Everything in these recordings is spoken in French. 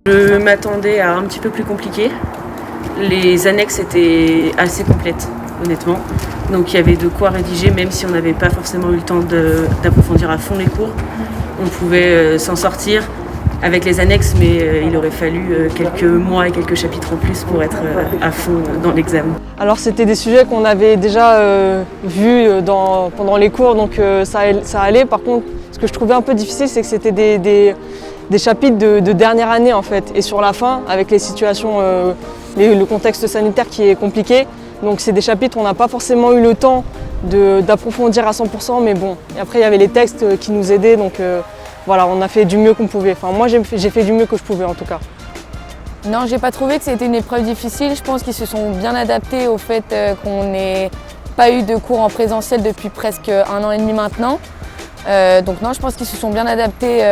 Je m'attendais à un petit peu plus compliqué. Les annexes étaient assez complètes, honnêtement. Donc il y avait de quoi rédiger, même si on n'avait pas forcément eu le temps d'approfondir à fond les cours. On pouvait s'en sortir avec les annexes, mais il aurait fallu quelques mois et quelques chapitres en plus pour être à fond dans l'examen. Alors c'était des sujets qu'on avait déjà vus pendant les cours, donc ça allait. Par contre, ce que je trouvais un peu difficile, c'est que c'était des chapitres de dernière année en fait. Et sur la fin, avec les situations, le contexte sanitaire qui est compliqué, donc c'est des chapitres où on n'a pas forcément eu le temps d'approfondir à 100%, mais bon. Et après il y avait les textes qui nous aidaient, donc voilà, on a fait du mieux qu'on pouvait. Enfin moi j'ai fait du mieux que je pouvais en tout cas. Non, j'ai pas trouvé que c'était une épreuve difficile. Je pense qu'ils se sont bien adaptés au fait qu'on n'ait pas eu de cours en présentiel depuis presque 1 an et demi maintenant. Donc non, je pense qu'ils se sont bien adaptés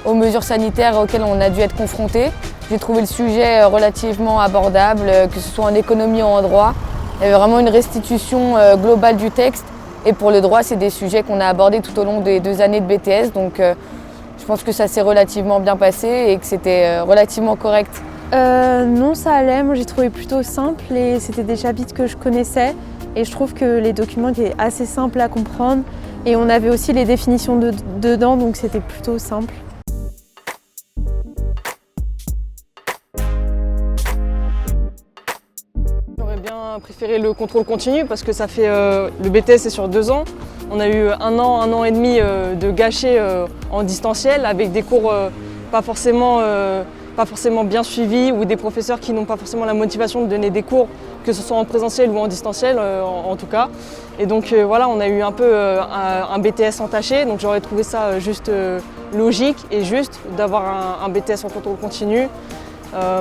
aux mesures sanitaires auxquelles on a dû être confrontés. J'ai trouvé le sujet relativement abordable, que ce soit en économie ou en droit. Il y avait vraiment une restitution globale du texte. Et pour le droit, c'est des sujets qu'on a abordés tout au long des 2 années de BTS. Donc je pense que ça s'est relativement bien passé et que c'était relativement correct. Non, ça allait. Moi, j'ai trouvé plutôt simple et c'était des chapitres que je connaissais. Et je trouve que les documents étaient assez simples à comprendre. Et on avait aussi les définitions dedans, donc c'était plutôt simple. J'aurais bien préféré le contrôle continu parce que ça fait le BTS est sur 2 ans. On a eu 1 an et demi de gâchés en distanciel avec des cours pas forcément bien suivis ou des professeurs qui n'ont pas forcément la motivation de donner des cours, que ce soit en présentiel ou en distanciel en tout cas. Et donc voilà, on a eu un peu un BTS entaché, donc j'aurais trouvé ça juste logique et juste d'avoir un BTS en contrôle continu.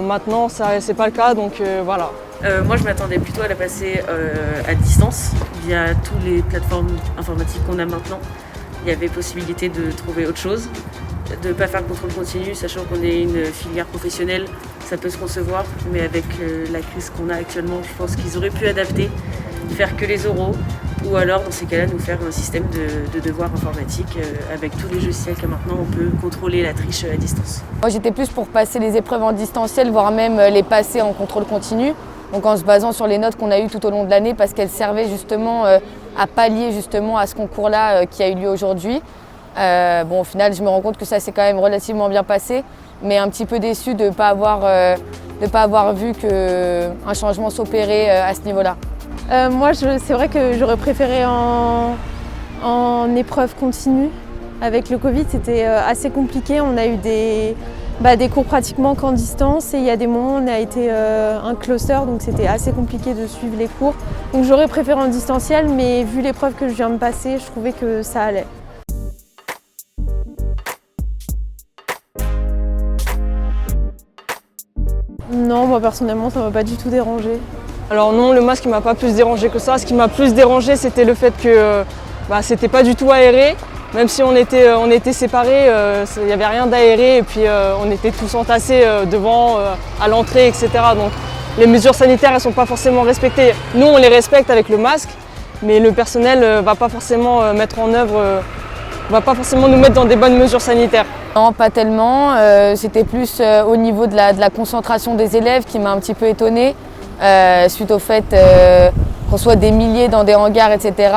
Maintenant, c'est pas le cas, donc voilà. Moi, je m'attendais plutôt à la passer à distance via toutes les plateformes informatiques qu'on a maintenant. Il y avait possibilité de trouver autre chose, de ne pas faire le contrôle continu, sachant qu'on est une filière professionnelle, ça peut se concevoir, mais avec la crise qu'on a actuellement, je pense qu'ils auraient pu adapter, faire que les oraux, ou alors dans ces cas-là nous faire un système de devoirs informatiques avec tous les logiciels que maintenant on peut contrôler la triche à distance. Moi j'étais plus pour passer les épreuves en distanciel, voire même les passer en contrôle continu, donc en se basant sur les notes qu'on a eues tout au long de l'année parce qu'elles servaient justement à pallier justement à ce concours-là qui a eu lieu aujourd'hui. Bon, au final, je me rends compte que ça s'est quand même relativement bien passé, mais un petit peu déçue de ne pas avoir vu qu'un changement s'opérait à ce niveau-là. Moi, c'est vrai que j'aurais préféré en épreuve continue. Avec le Covid, c'était assez compliqué. On a eu des cours pratiquement qu'en distance et il y a des moments où on a été un cluster, donc c'était assez compliqué de suivre les cours. Donc j'aurais préféré en distanciel, mais vu l'épreuve que je viens de passer, je trouvais que ça allait. Non, moi personnellement, ça ne m'a pas du tout dérangé. Alors non, le masque ne m'a pas plus dérangé que ça. Ce qui m'a plus dérangé, c'était le fait que c'était pas du tout aéré. Même si on était séparés, il n'y avait rien d'aéré et puis on était tous entassés devant, à l'entrée, etc. Donc les mesures sanitaires, elles ne sont pas forcément respectées. Nous, on les respecte avec le masque, mais le personnel ne va pas forcément mettre en œuvre, va pas forcément nous mettre dans des bonnes mesures sanitaires. Non, pas tellement. C'était plus au niveau de la concentration des élèves qui m'a un petit peu étonnée. Suite au fait qu'on soit des milliers dans des hangars, etc.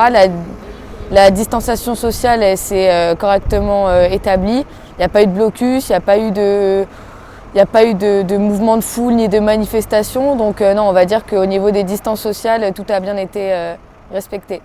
La distanciation sociale s'est correctement établie. Il n'y a pas eu de blocus, il n'y a pas eu de mouvement de foule ni de manifestation. Donc non, on va dire qu'au niveau des distances sociales, tout a bien été respecté.